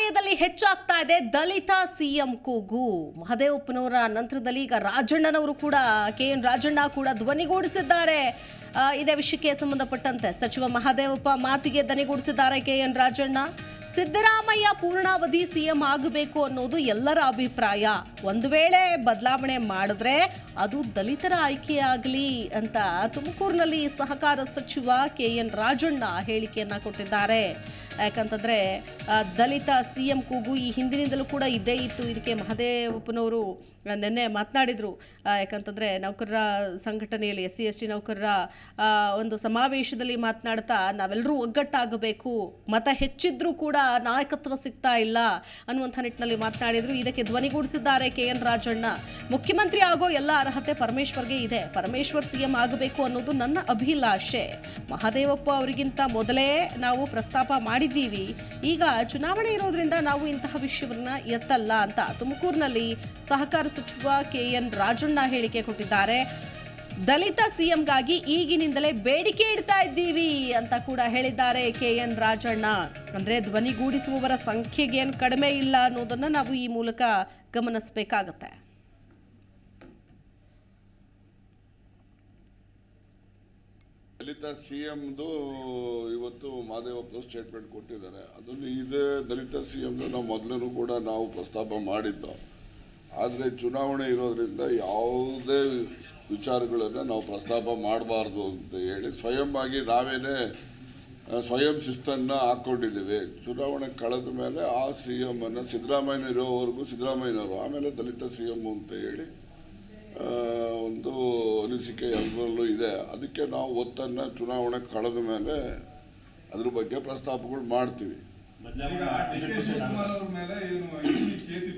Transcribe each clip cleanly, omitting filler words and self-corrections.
ವಲಯದಲ್ಲಿ ಹೆಚ್ಚಾಗ್ತಾ ಇದೆ ದಲಿತ ಸಿಎಂ ಕೂಗು. ಮಹದೇವಪ್ಪನವರ ನಂತರದಲ್ಲಿ ಈಗ ರಾಜಣ್ಣನವರು ಕೂಡ KN ರಾಜಣ್ಣ ಕೂಡ ಧ್ವನಿಗೂಡಿಸಿದ್ದಾರೆ. ಇದೇ ವಿಷಯಕ್ಕೆ ಸಂಬಂಧಪಟ್ಟಂತೆ ಸಚಿವ ಮಹದೇವಪ್ಪ ಮಾತಿಗೆ ಧ್ವನಿಗೂಡಿಸಿದ್ದಾರೆ KN ರಾಜಣ್ಣ. ಸಿದ್ದರಾಮಯ್ಯ ಪೂರ್ಣಾವಧಿ ಸಿಎಂ ಆಗಬೇಕು ಅನ್ನೋದು ಎಲ್ಲರ ಅಭಿಪ್ರಾಯ. ಒಂದು ವೇಳೆ ಬದಲಾವಣೆ ಮಾಡಿದ್ರೆ ಅದು ದಲಿತರ ಆಯ್ಕೆಯಾಗಲಿ ಅಂತ ತುಮಕೂರಿನಲ್ಲಿ ಸಹಕಾರ ಸಚಿವ KN ರಾಜಣ್ಣ ಹೇಳಿಕೆಯನ್ನ ಕೊಟ್ಟಿದ್ದಾರೆ. ಯಾಕಂತಂದ್ರೆ ದಲಿತ ಸಿಎಂ ಕೂಗು ಈ ಹಿಂದಿನಿಂದಲೂ ಕೂಡ ಇದ್ದೇ ಇತ್ತು. ಇದಕ್ಕೆ ಮಹದೇವಪ್ಪನವರು ನಿನ್ನೆ ಮಾತನಾಡಿದ್ರು. ಯಾಕಂತಂದ್ರೆ ನೌಕರರ ಸಂಘಟನೆಯಲ್ಲಿ SC/ST ನೌಕರರ ಒಂದು ಸಮಾವೇಶದಲ್ಲಿ ಮಾತನಾಡ್ತಾ ನಾವೆಲ್ಲರೂ ಒಗ್ಗಟ್ಟಾಗಬೇಕು, ಮತ ಹೆಚ್ಚಿದ್ರೂ ಕೂಡ ನಾಯಕತ್ವ ಸಿಗ್ತಾ ಇಲ್ಲ ಅನ್ನುವಂಥ ನಿಟ್ಟಿನಲ್ಲಿ ಮಾತನಾಡಿದ್ರು. ಇದಕ್ಕೆ ಧ್ವನಿಗೂಡಿಸಿದ್ದಾರೆ KN ರಾಜಣ್ಣ. ಮುಖ್ಯಮಂತ್ರಿ ಆಗೋ ಎಲ್ಲ ಅರ್ಹತೆ ಪರಮೇಶ್ವರ್ಗೆ ಇದೆ. ಪರಮೇಶ್ವರ್ ಸಿಎಂ ಆಗಬೇಕು ಅನ್ನೋದು ನನ್ನ ಅಭಿಲಾಷೆ. ಮಹದೇವಪ್ಪ ಅವರಿಗಿಂತ ಮೊದಲೇ ನಾವು ಪ್ರಸ್ತಾಪ ಮಾಡಿದ್ದೀವಿ. ಈಗ ಚುನಾವಣೆ ಇರೋದ್ರಿಂದ ನಾವು ಇಂತಹ ವಿಷಯವನ್ನ ಎತ್ತಲ್ಲ ಅಂತ ತುಮಕೂರಿನಲ್ಲಿ ಸಹಕಾರ ಸಚಿವ KN ರಾಜಣ್ಣ ಹೇಳಿಕೆ ಕೊಟ್ಟಿದ್ದಾರೆ. ದಲಿತ ಸಿಎಂಗಾಗಿ ಈಗಿನಿಂದಲೇ ಬೇಡಿಕೆ ಇಡ್ತಾ ಇದ್ದೀವಿ ಅಂತ ಕೂಡ ಹೇಳಿದ್ದಾರೆ KN ರಾಜಣ್ಣ. ಅಂದ್ರೆ ಧ್ವನಿಗೂಡಿಸುವವರ ಸಂಖ್ಯೆಗೆ ಏನು ಕಡಿಮೆ ಇಲ್ಲ ಅನ್ನೋದನ್ನ ನಾವು ಈ ಮೂಲಕ ಗಮನಿಸಬೇಕಾಗತ್ತೆ. ದಲಿತ ಸಿಎಂದು ಇವತ್ತು ಮಹದೇವಪ್ಪ ಸ್ಟೇಟ್ಮೆಂಟ್ ಕೊಟ್ಟಿದ್ದಾರೆ. ಅದನ್ನು ಇದೇ ದಲಿತ ಸಿಎಂದು ನಾವು ಮೊದಲೂ ಕೂಡ ನಾವು ಪ್ರಸ್ತಾಪ ಮಾಡಿದ್ದು. ಆದರೆ ಚುನಾವಣೆ ಇರೋದ್ರಿಂದ ಯಾವುದೇ ವಿಚಾರಗಳನ್ನು ನಾವು ಪ್ರಸ್ತಾಪ ಮಾಡಬಾರ್ದು ಅಂತ ಹೇಳಿ ಸ್ವಯಂವಾಗಿ ನಾವೇನೇ ಸ್ವಯಂ ಶಿಸ್ತನ್ನು ಹಾಕ್ಕೊಂಡಿದ್ದೀವಿ. ಚುನಾವಣೆ ಕಳೆದ ಮೇಲೆ ಆ CM ಅನ್ನು ಸಿದ್ದರಾಮಯ್ಯ ಇರೋವರೆಗೂ ಸಿದ್ದರಾಮಯ್ಯನವರು, ಆಮೇಲೆ ದಲಿತ CM ಅಂತ ಹೇಳಿ ಒಂದು ಅನಿಸಿಕೆ ಎಲ್ಲರಲ್ಲೂ ಇದೆ. ಅದಕ್ಕೆ ನಾವು ಒತ್ತನ್ನು ಚುನಾವಣೆ ಕಳೆದ ಮೇಲೆ ಅದ್ರ ಬಗ್ಗೆ ಪ್ರಸ್ತಾಪಗಳು ಮಾಡ್ತೀವಿ.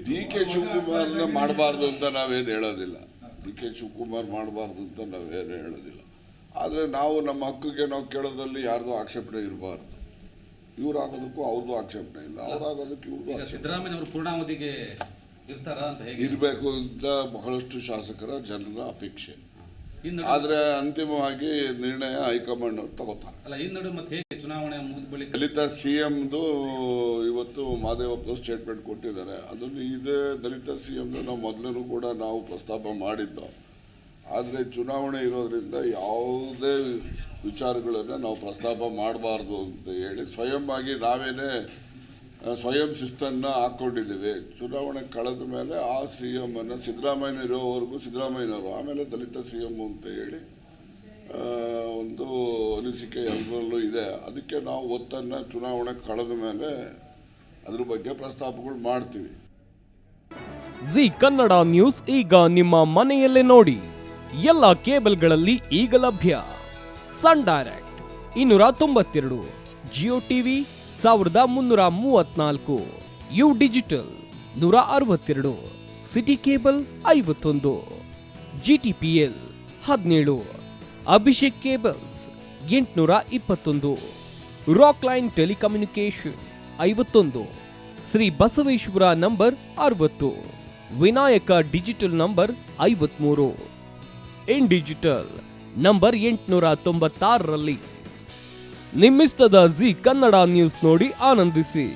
DK ಶಿವಕುಮಾರ್ನ ಮಾಡಬಾರ್ದು ಅಂತ ನಾವೇನು ಹೇಳೋದಿಲ್ಲ. DK ಶಿವಕುಮಾರ್ ಮಾಡಬಾರ್ದು ಅಂತ ನಾವೇನು ಹೇಳೋದಿಲ್ಲ. ಆದರೆ ನಾವು ನಮ್ಮ ಹಕ್ಕಿಗೆ ನಾವು ಕೇಳೋದ್ರಲ್ಲಿ ಯಾರ್ದು ಆಕ್ಷೇಪಣೆ ಇರಬಾರ್ದು. ಇವ್ರು ಆಗೋದಕ್ಕೂ ಅವ್ರದ್ದು ಆಕ್ಷೇಪಣೆ ಇಲ್ಲ, ಅವ್ರು ಆಗೋದಕ್ಕೆ ಇವ್ರದ್ದು. ಸಿದ್ದರಾಮಯ್ಯ ಅವರು ಪೂರ್ಣಾವಧಿಗೆ ಇರಬೇಕು ಅಂತ ಬಹಳಷ್ಟು ಶಾಸಕರ ಜನರ ಅಪೇಕ್ಷೆ. ಆದ್ರೆ ಅಂತಿಮವಾಗಿ ನಿರ್ಣಯ ಹೈಕಮಾಂಡ್ ಅವರು ತಗೋತಾರೆ. ದಲಿತ ಸಿಎಂದು ಇವತ್ತು ಮಹದೇವಪ್ಪ ಸ್ಟೇಟ್ಮೆಂಟ್ ಕೊಟ್ಟಿದ್ದಾರೆ. ಅದನ್ನು ಇದೇ ದಲಿತ ಸಿಎಂದು ನಾವು ಮೊದಲೂ ಕೂಡ ನಾವು ಪ್ರಸ್ತಾಪ ಮಾಡಿದ್ದು. ಆದರೆ ಚುನಾವಣೆ ಇರೋದ್ರಿಂದ ಯಾವುದೇ ವಿಚಾರಗಳನ್ನು ನಾವು ಪ್ರಸ್ತಾಪ ಮಾಡಬಾರ್ದು ಅಂತ ಹೇಳಿ ಸ್ವಯಂವಾಗಿ ನಾವೇನೇ ಸ್ವಯಂ ಶಿಸ್ತನ್ನು ಹಾಕ್ಕೊಂಡಿದ್ದೀವಿ. ಚುನಾವಣೆ ಕಳೆದ ಮೇಲೆ ಆ CM ಅನ್ನು ಸಿದ್ದರಾಮಯ್ಯ ಇರೋವರೆಗೂ ಸಿದ್ದರಾಮಯ್ಯನವರು, ಆಮೇಲೆ ದಲಿತ CM ಅಂತ ಹೇಳಿ ಒಂದು ಅನಿಸಿಕೆ ಎಲ್ಲರಲ್ಲೂ ಇದೆ. ಅದಕ್ಕೆ ನಾವು ಒತ್ತನ್ನು ಚುನಾವಣೆ ಕಳೆದ ಮೇಲೆ ಅದ್ರ ಬಗ್ಗೆ ಪ್ರಸ್ತಾಪಗಳು ಮಾಡ್ತೀವಿ. ಜಿ ಕನ್ನಡ ನ್ಯೂಸ್ ಈಗ ನಿಮ್ಮ ಮನೆಯಲ್ಲೇ ನೋಡಿ. ಎಲ್ಲ ಕೇಬಲ್ಗಳಲ್ಲಿ ಈಗ ಲಭ್ಯ. Sun Direct 292, Jio TV 1334, U digital 162, city cable 51, GTPL 17, Abhishek cables 821, rock line telecommunication 51, Shri Basaveshwara number 60, Vinayaka digital number 53, in digital number 896ರಲ್ಲಿ. ನಿಮ್ಮಿಸ್ತದ ಜಿ ಕನ್ನಡ ನ್ಯೂಸ್ ನೋಡಿ ಆನಂದಿಸಿ.